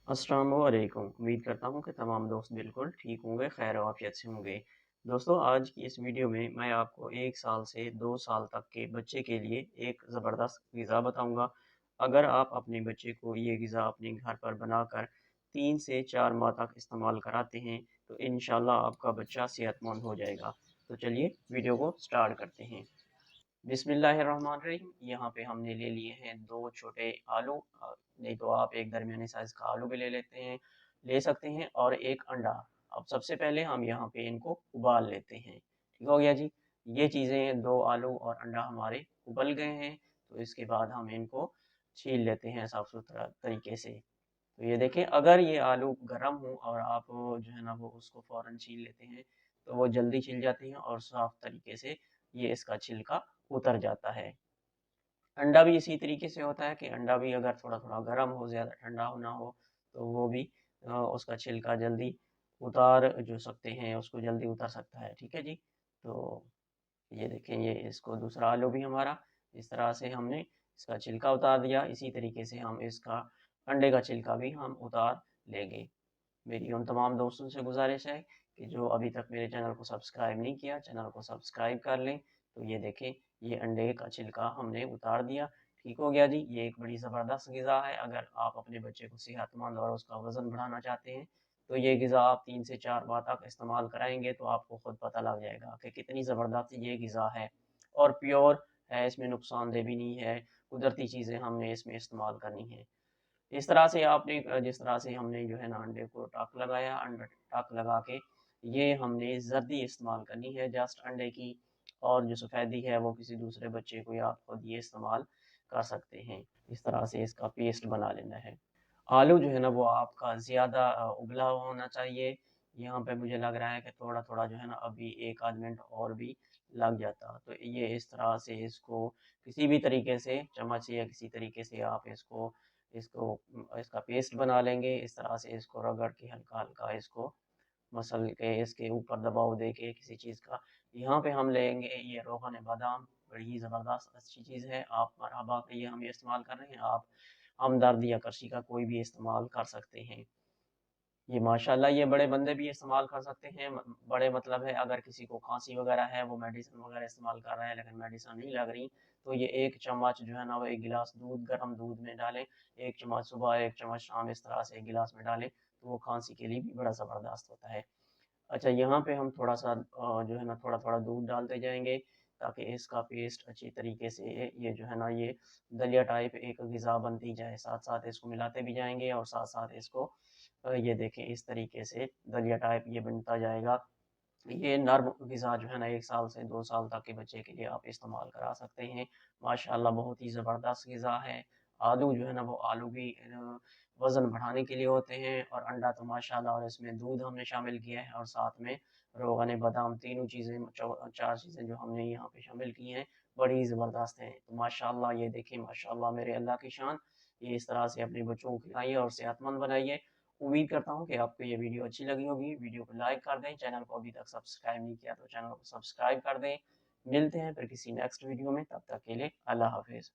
अस्सलाम वालेकुम। उम्मीद करता हूँ कि तमाम दोस्त बिल्कुल ठीक होंगे, खैर आफ़ियत से होंगे। दोस्तों, आज की इस वीडियो में मैं आपको 1 साल से 2 साल तक के बच्चे के लिए एक ज़बरदस्त ग़िज़ा बताऊँगा। अगर आप अपने बच्चे को ये ग़िज़ा अपने घर पर बनाकर 3 से 4 माह तक इस्तेमाल कराते हैं, तो इंशाअल्लाह आपका बच्चा सेहतमंद हो जाएगा। तो चलिए वीडियो को स्टार्ट करते हैं। बिस्मिल्लाहिर्रहमानिर्रहीम। यहाँ पे हमने ले लिए हैं 2 छोटे आलू, नहीं तो आप एक दरमियाने साइज़ का आलू भी ले सकते हैं, और 1 अंडा। अब सबसे पहले हम यहाँ पे इनको उबाल लेते हैं। ठीक हो गया जी? ये चीज़ें 2 आलू और अंडा हमारे उबल गए हैं, तो इसके बाद हम इनको छील लेते हैं साफ़-सुथरा तरीके से। तो ये देखें, अगर ये आलू गरम हो और आप जो है ना वो उसको फ़ौरन छील लेते हैं, तो वो जल्दी छिल जाती हैं और साफ़ तरीके से ये इसका छिलका उतर जाता है। अंडा भी इसी तरीके से होता है कि अंडा भी अगर थोड़ा-थोड़ा गरम हो, ज़्यादा ठंडा ना हो, तो वो भी उसका छिलका जल्दी उतार जो सकते हैं, उसको जल्दी उतर सकता है। ठीक है जी? तो ये देखें, ये इसको दूसरा आलू भी हमारा इस तरह से हमने इसका छिलका उतार दिया। इसी तरीके से हम इसका अंडे का छिलका भी हम उतार लेंगे। मेरी उन तमाम दोस्तों से गुज़ारिश है कि जो अभी तक मेरे चैनल को सब्सक्राइब नहीं किया, चैनल को सब्सक्राइब कर लें। तो ये देखें, ये अंडे का छिलका हमने उतार दिया। ठीक हो गया जी? ये एक बड़ी ज़बरदस्त ग़िज़ा है। अगर आप अपने बच्चे को सेहतमंद और उसका वज़न बढ़ाना चाहते हैं, तो ये ग़िज़ा आप 3 से 4 माह तक इस्तेमाल कराएँगे, तो आपको खुद पता लग जाएगा कि कितनी ज़बरदस्त ये ग़िज़ा है और प्योर है, इसमें नुकसानदेह भी नहीं है, कुदरती चीज़ें हमने इसमें इस्तेमाल करनी है। इस तरह से आपने जिस तरह से हमने जो है ना अंडे को टक लगाया, अंडा टक लगा के ये हमने ज़र्दी इस्तेमाल करनी है जस्ट अंडे की, और जो सफ़ेदी है वो किसी दूसरे बच्चे को या आप खुद ये इस्तेमाल कर सकते हैं। इस तरह से इसका पेस्ट बना लेना है। आलू जो है ना वो आपका ज़्यादा उबला हुआ होना चाहिए। यहाँ पे मुझे लग रहा है कि थोड़ा-थोड़ा जो है ना अभी 1 आध मिनट और भी लग जाता। तो ये इस तरह से इसको किसी भी तरीके से चम्मच से या किसी तरीके से आप इसको इसको इसका पेस्ट बना लेंगे। इस तरह से इसको रगड़ के हल्का-हल्का इसको मसल के इसके ऊपर दबाव देके किसी चीज़ का, यहाँ पे हम लेंगे ये रोग़न बादाम, बड़ी ज़बरदस्त अच्छी चीज़ है। आप मरहबा के लिए हम ये इस्तेमाल कर रहे हैं, आप हमदर्द या करशी का कोई भी इस्तेमाल कर सकते हैं। ये माशाल्लाह ये बड़े बंदे भी इस्तेमाल कर सकते हैं। बड़े मतलब है, अगर किसी को खांसी वगैरह है, वो मेडिसिन वगैरह इस्तेमाल कर रहे हैं लेकिन मेडिसिन नहीं लग रही, तो ये 1 चम्मच जो है ना वो 1 गिलास दूध, गर्म दूध में डालें। 1 चम्मच सुबह, 1 चम्मच शाम, इस तरह से 1 गिलास में डालें, तो वो खांसी के लिए भी बड़ा ज़बरदस्त होता है। अच्छा, यहाँ पे हम थोड़ा-सा जो है ना थोड़ा-थोड़ा दूध डालते जाएँगे, ताकि इसका पेस्ट अच्छी तरीके से ये जो है ना ये दलिया टाइप एक ग़िज़ा बनती जाए। साथ-साथ इसको मिलाते भी जाएँगे और साथ-साथ इसको ये देखें इस तरीके से दलिया टाइप ये बनता जाएगा। ये नर्म ग़िज़ा जो है ना 1 साल से 2 साल तक के बच्चे के लिए आप इस्तेमाल करा सकते हैं। माशाअल्लाह बहुत ही ज़बरदस्त ग़िज़ा है। आलू जो है ना वो आलू भी वज़न बढ़ाने के लिए होते हैं, और अंडा तो माशाअल्लाह, और इसमें दूध हमने शामिल किया है और साथ में रोग़न बादाम, तीनों चीज़ें 4 चीज़ें जो हमने यहाँ पे शामिल की हैं, बड़ी ज़बरदस्त हैं। तो माशाअल्लाह ये देखिए, माशाअल्लाह मेरे अल्लाह की शान। ये इस तरह से अपने बच्चों को खिलाइए और सेहतमंद बनाइए। उम्मीद करता हूँ कि आपको ये वीडियो अच्छी लगी होगी। वीडियो को लाइक कर दें, चैनल को अभी तक सब्सक्राइब नहीं किया तो चैनल को सब्सक्राइब कर दें। मिलते हैं फिर किसी नेक्स्ट वीडियो में, तब तक के लिए अल्लाह हाफ़िज़।